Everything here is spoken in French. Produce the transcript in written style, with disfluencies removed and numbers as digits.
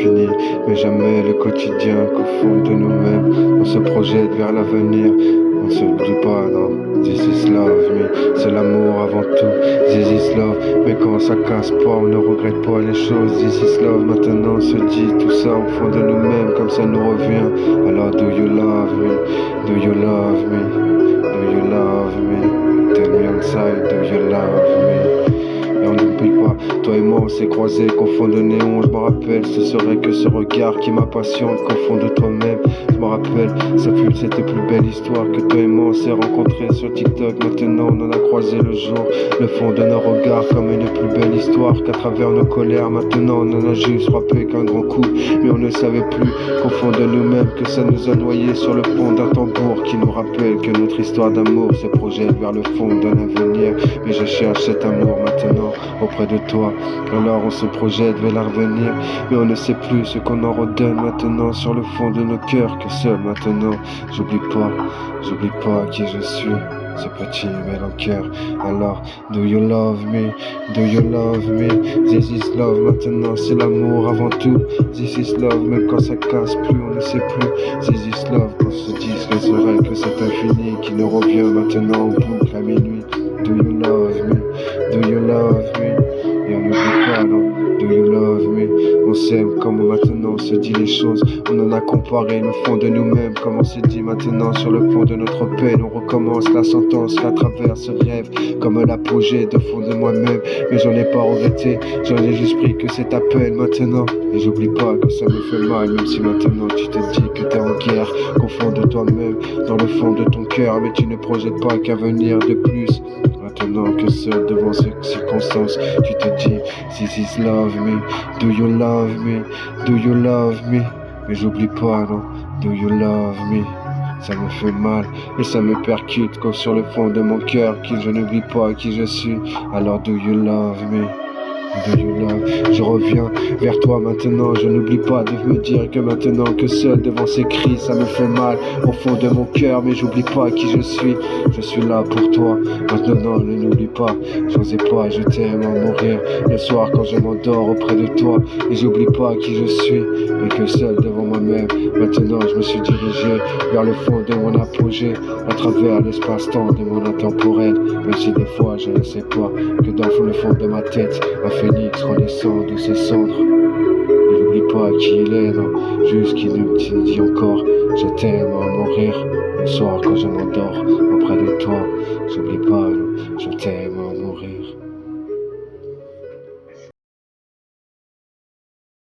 l'infini, mais jamais le quotidien qu'au fond de nous-mêmes, on se projette vers l'avenir. On se dit pas, non, this is love, mais c'est l'amour avant tout, this is love, mais quand ça casse pas, on ne regrette pas les choses, this is love, maintenant on se dit tout ça au fond de nous-mêmes, comme ça nous revient, alors do you love me, do you love me, do you love me, tell me inside, do you love me. Et on n'oublie pas, toi et moi on s'est croisés qu'au fond de néon, je me rappelle, ce serait que ce regard qui m'impatiente qu'au fond de toi-même. Je me rappelle, ça fut cette plus belle histoire que toi et moi on s'est rencontrés sur TikTok. Maintenant on en a croisé le jour, le fond de nos regards comme une plus belle histoire qu'à travers nos colères. Maintenant on en a juste frappé qu'un grand coup, mais on ne savait plus qu'au fond de nous-mêmes que ça nous a noyés sur le fond d'un tambour qui nous rappelle que notre histoire d'amour se projette vers le fond d'un avenir. Mais je cherche cet amour maintenant auprès de toi, alors on se projette vers l'avenir, mais on ne sait plus ce qu'on en redonne maintenant sur le fond de nos cœurs, que seul maintenant j'oublie pas qui je suis, ce petit bel en cœur. Alors do you love me, do you love me, this is love, maintenant c'est l'amour avant tout, this is love, même quand ça casse plus on ne sait plus, this is love, qu'on se dise que c'est vrai que c'est infini qui nous revient maintenant en boucle à minuit. Do you love me, do you love me, et on n'oublie pas, non, do you love me, on s'aime comme maintenant on se dit les choses, on en a comparé le fond de nous-mêmes, comme on s'est dit maintenant sur le fond de notre peine, on recommence la sentence qu'à travers ce rêve, comme l'apogée de fond de moi-même, mais j'en ai pas regretté, j'en ai juste pris que c'est ta peine maintenant, et j'oublie pas que ça me fait mal, même si maintenant tu te dis que t'es en guerre, qu'au fond de toi-même, dans le fond de ton cœur, mais tu ne projettes pas qu'à venir de plus. Maintenant que seul devant ces circonstances, tu te dis, this is love me, do you love me, do you love me, mais j'oublie pas, non, do you love me, ça me fait mal et ça me percute comme sur le fond de mon cœur, qui je n'oublie pas qui je suis, alors do you love me. Do you love? Je reviens vers toi maintenant, je n'oublie pas de me dire que maintenant que seul devant ces cris ça me fait mal au fond de mon cœur, mais j'oublie pas qui je suis là pour toi, maintenant ne n'oublie pas, j'osais pas, je t'aime à mourir, le soir quand je m'endors auprès de toi, et j'oublie pas qui je suis, mais que seul devant moi-même, maintenant je me suis dirigé vers le fond de mon apogée, à travers l'espace-temps de mon intemporel, même si des fois je ne sais pas, que dans le fond de ma tête, un phénix renaissant de ses cendres. Il n'oublie pas qui il est, non, juste qu'il nous dit encore, je t'aime à mourir, le soir quand je m'endors auprès de toi, j'oublie pas, non, je t'aime